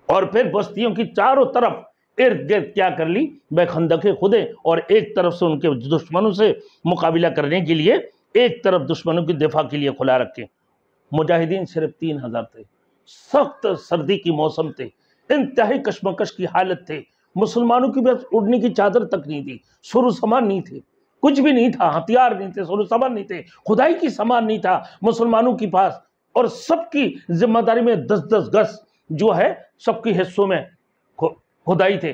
اور پھر بستیوں کی چاروں طرف ارد گرد کیا کر لی، بے خندقیں کھدے، اور ایک طرف سے ان کے دشمنوں سے مقابلہ کرنے کے لیے ایک طرف دشمنوں کی دفاع کے لیے کھلا رکھے۔ مجاہدین صرف 3000 تھے، سخت سردی کی موسم تھے، انتہائی کشمکش کی حالت تھے، مسلمانوں کی بس اڑنے کی چادر تک نہیں تھی، سر و سامان نہیں تھے، کچھ بھی نہیں تھا، ہتھیار نہیں تھے، سر و سامان نہیں تھے، خدائی کی سامان نہیں تھا مسلمانوں کے پاس، اور سب کی ذمہ داری میں 10 گز جو ہے سب کے حصوں میں خدائی تھے۔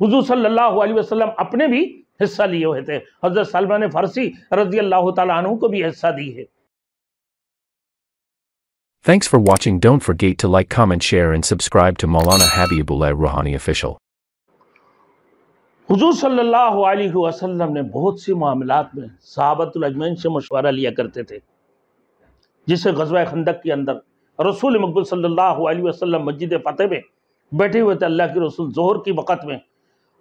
حضور صلی اللہ علیہ وسلم اپنے بھی حصہ لیے ہوئے تھے، حضرت سلمان فارسی رضی اللہ تعالیٰ عنہ کو بھی حصہ دی ہے۔ Thanks for watching. Don't forget to like, comment, share and subscribe to Maulana Habibullah Rouhani Official. حضور صلی اللہ علیہ وسلم نے بہت سی معاملات میں صحابۃ الاجمعین سے مشورہ لیا کرتے تھے، جسے غزوہ خندق کے اندر رسول مقبول صلی اللہ علیہ وسلم مسجد فتح میں بیٹھے ہوئے تھے۔ اللہ کے رسول ظہر کی وقت میں،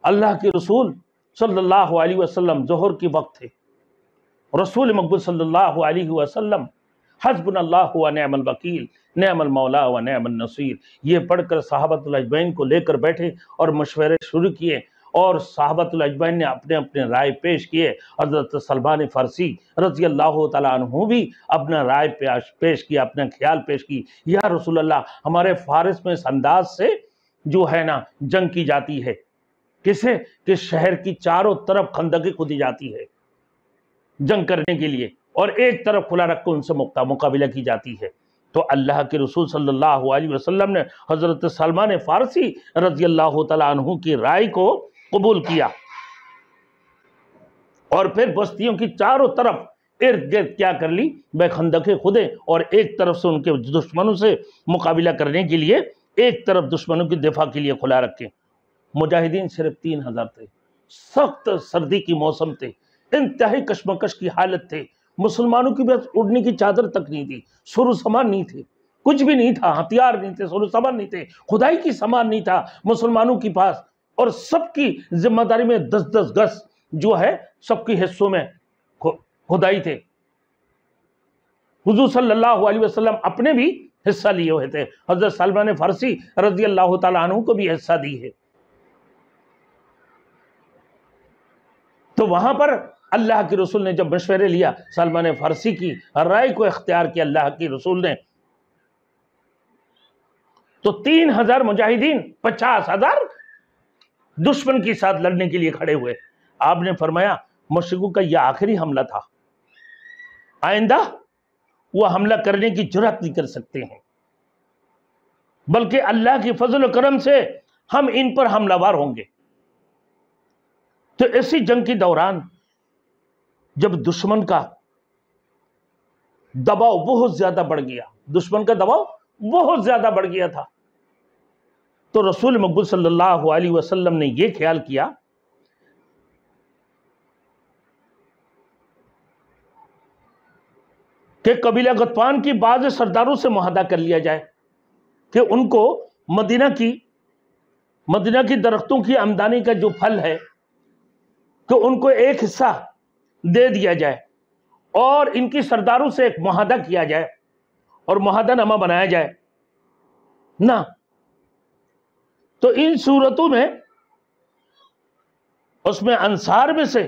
اللہ کے رسول صلی اللہ علیہ وسلم ظہر کی وقت تھے، رسول مقبول صلی اللہ علیہ وسلم حسبنا اللہ و نعم الوکیل نعم المولا و نعم النصیر یہ پڑھ کر صحابۃ الاجمعین کو لے کر بیٹھے اور مشورے شروع کیے، اور صحابۃ الاجمعین نے اپنے اپنے رائے پیش کیے۔ حضرت سلمان فارسی رضی اللہ تعالیٰ عنہ بھی اپنا رائے پیش کیا، اپنا خیال پیش کی، یا رسول اللہ ہمارے فارس میں اس انداز سے جو ہے نا جنگ کی جاتی ہے، کسے کہ شہر کی چاروں طرف خندقیں کھودی جاتی ہے جنگ کرنے کے لیے، اور ایک طرف کھلا رکھ کر ان سے مقابلہ کی جاتی ہے۔ تو اللہ کے رسول صلی اللہ علیہ وسلم نے حضرت سلمان فارسی رضی اللہ تعالیٰ عنہ کی رائے کو قبول کیا، اور پھر بستیوں کی چاروں طرف ارد گرد کیا کر لی، بے خندقیں کھدے، اور ایک طرف سے ان کے دشمنوں سے مقابلہ کرنے کے لیے ایک طرف دشمنوں کی دفاع کے لیے کھلا رکھے۔ مجاہدین صرف 3000 تھے، سخت سردی کی موسم تھے، انتہائی کشمکش کی حالت تھے، مسلمانوں کی بس اڑنے کی چادر تک نہیں تھی، سر و سامان نہیں تھے، کچھ بھی نہیں تھا، ہتھیار نہیں تھے، سر و سامان نہیں تھے، خدائی کی سامان نہیں تھا مسلمانوں کے پاس، اور سب کی ذمہ داری میں 10 گز جو ہے سب کے حصوں میں خدائی تھے۔ حضور صلی اللہ علیہ وسلم اپنے بھی حصہ لیے ہوئے تھے، حضرت سلمان فارسی رضی اللہ تعالیٰ عنہ کو بھی حصہ دی ہے۔ تو وہاں پر اللہ کے رسول نے جب مشورے لیا، سلمان فارسی کی رائے کو اختیار کیا اللہ کے رسول نے، تو 3000 مجاہدین 50,000 دشمن کے ساتھ لڑنے کے لیے کھڑے ہوئے۔ آپ نے فرمایا مشرکوں کا یہ آخری حملہ تھا، آئندہ وہ حملہ کرنے کی جرات نہیں کر سکتے ہیں، بلکہ اللہ کی فضل و کرم سے ہم ان پر حملہ وار ہوں گے۔ تو ایسی جنگ کے دوران جب دشمن کا دباؤ بہت زیادہ بڑھ گیا، دشمن کا دباؤ بہت زیادہ بڑھ گیا تھا، تو رسول مقبول صلی اللہ علیہ وسلم نے یہ خیال کیا کہ قبیلہ غطفان کی بعض سرداروں سے معاہدہ کر لیا جائے کہ ان کو مدینہ کی درختوں کی آمدنی کا جو پھل ہے کہ ان کو ایک حصہ دے دیا جائے، اور ان کی سرداروں سے ایک معاہدہ کیا جائے اور معاہدہ نامہ بنایا جائے نا۔ تو ان صورتوں میں اس میں انصار میں سے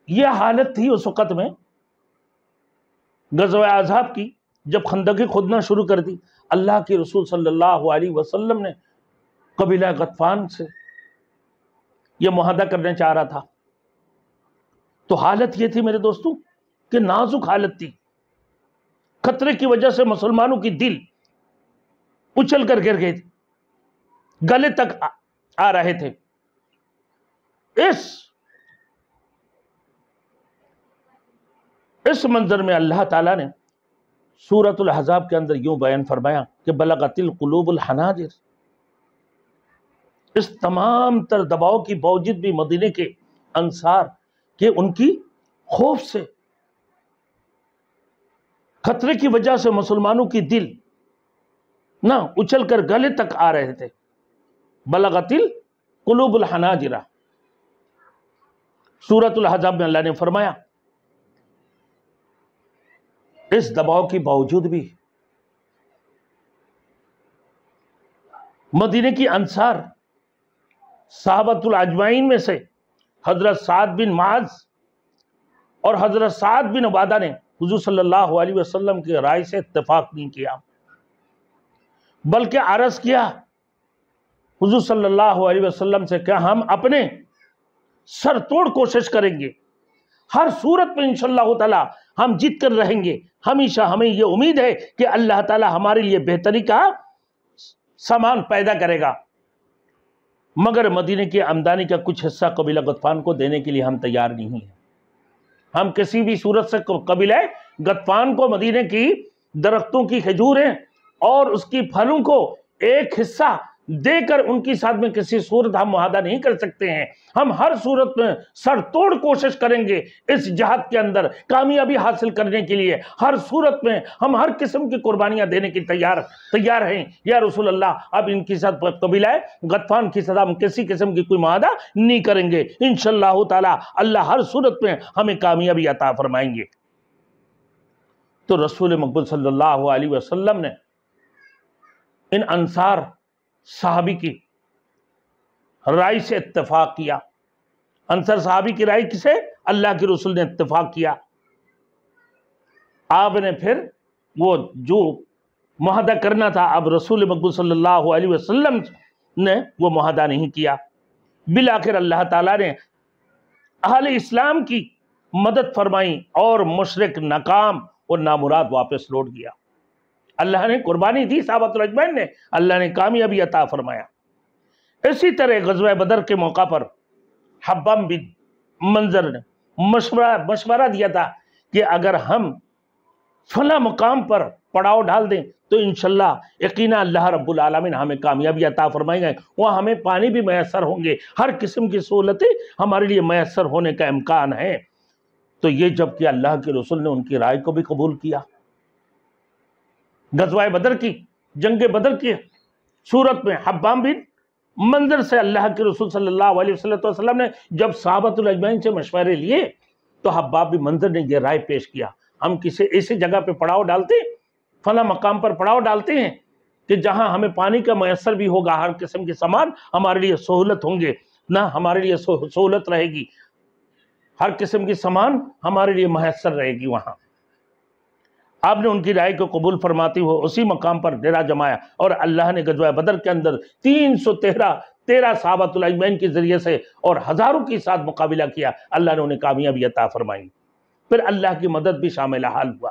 یہ حالت تھی اس وقت میں غزوہ احزاب کی، جب خندقیں کھودنا شروع کر دی، اللہ کے رسول صلی اللہ علیہ وسلم نے قبیلہ غطفان سے یہ معاہدہ کرنا چاہ رہا تھا۔ تو حالت یہ تھی میرے دوستوں کہ نازک حالت تھی، خطرے کی وجہ سے مسلمانوں کی دل اچھل کر گر گئے تھے، گلے تک آ رہے تھے۔ اس منظر میں اللہ تعالیٰ نے سورۃ الاحزاب کے اندر یوں بیان فرمایا کہ بلغت القلوب الحناجر، اس تمام تر دباؤ کی باوجود بھی مدینے کے انصار کہ ان کی خوف سے، خطرے کی وجہ سے مسلمانوں کی دل نہ اچھل کر گلے تک آ رہے تھے۔ بلغت القلوب الحناجر، سورۃ الاحزاب میں اللہ نے فرمایا اس دباؤ کے باوجود بھی مدینے کی انصار صحابۃ الاجمعین میں سے حضرت سعد بن معاذ اور حضرت سعد بن عبادہ نے حضور صلی اللہ علیہ وسلم کی رائے سے اتفاق نہیں کیا، بلکہ عرض کیا حضور صلی اللہ علیہ وسلم سے کہ ہم اپنے سر توڑ کوشش کریں گے، ہر صورت میں انشاءاللہ تعالی ہم جیت کر رہیں گے، ہمیشہ ہمیں یہ امید ہے کہ اللہ تعالی ہمارے لیے بہتری کا سامان پیدا کرے گا، مگر مدینے کی آمدنی کا کچھ حصہ قبیلہ غطفان کو دینے کے لیے ہم تیار نہیں ہیں۔ ہم کسی بھی صورت سے قبیلہ غطفان کو مدینے کی درختوں کی کھجوریں اور اس کی پھلوں کو ایک حصہ دے کر ان کی ساتھ میں کسی صورت ہم معاہدہ نہیں کر سکتے ہیں۔ ہم ہر صورت میں سر توڑ کوشش کریں گے اس جہاد کے اندر کامیابی حاصل کرنے کے لیے، ہر صورت میں ہم ہر قسم کی قربانیاں دینے کی تیار ہیں یا رسول اللہ۔ اب ان کی ساتھ قبیلہ غطفان کی ساتھ ہم کسی قسم کی کوئی معاہدہ نہیں کریں گے، انشاءاللہ تعالی اللہ ہر صورت میں ہمیں کامیابی عطا فرمائیں گے۔ تو رسول مقبول صلی اللہ علیہ وسلم نے ان انصار صحابی کی رائے سے اتفاق کیا۔ انصار صحابی کی رائے کسے؟ اللہ کے رسول نے اتفاق کیا۔ آپ نے پھر وہ جو معاہدہ کرنا تھا اب رسول مقبول صلی اللہ علیہ وسلم نے وہ معاہدہ نہیں کیا۔ بالآخر اللہ تعالیٰ نے اہل اسلام کی مدد فرمائی اور مشرک ناکام اور نامراد واپس لوٹ گیا۔ اللہ نے قربانی دی، صحابۃ الاجمعین نے، اللہ نے کامیابی عطا فرمایا۔ اسی طرح غزوہ بدر کے موقع پر حبام بن منظر نے مشورہ دیا تھا کہ اگر ہم فلاں مقام پر پڑاؤ ڈال دیں تو انشاءاللہ یقینا اللہ رب العالمین ہمیں کامیابی عطا فرمائیں گے، وہاں ہمیں پانی بھی میسر ہوں گے، ہر قسم کی سہولتیں ہمارے لیے میسر ہونے کا امکان ہے۔ تو یہ جب کہ اللہ کے رسول نے ان کی رائے کو بھی قبول کیا، غزوہ بدر کی جنگ بدر کی صورت میں حبام بن منظر سے اللہ کے رسول صلی اللہ علیہ وسلم نے جب صحابۃ الاجمعین سے مشورے لیے تو حباب بن منظر نے یہ رائے پیش کیا، ہم کسی ایسی جگہ پہ پڑاؤ ڈالتے ہیں، فلاں مقام پر پڑاؤ ڈالتے ہیں کہ جہاں ہمیں پانی کا میسر بھی ہوگا، ہر قسم کے سامان ہمارے لیے سہولت ہوں گے، نہ ہمارے لیے سہولت رہے گی، ہر قسم کی سامان ہمارے لیے میسر رہے گی وہاں۔ آپ نے ان کی رائے کو قبول فرماتے ہوئے اسی مقام پر ڈیرا جمایا اور اللہ نے غزوہ بدر کے اندر 313 صحابۃ الاجمعین کے ذریعے سے اور ہزاروں کے ساتھ مقابلہ کیا، اللہ نے انہیں کامیابی عطا فرمائی۔ پھر اللہ کی مدد بھی شامل حال ہوا۔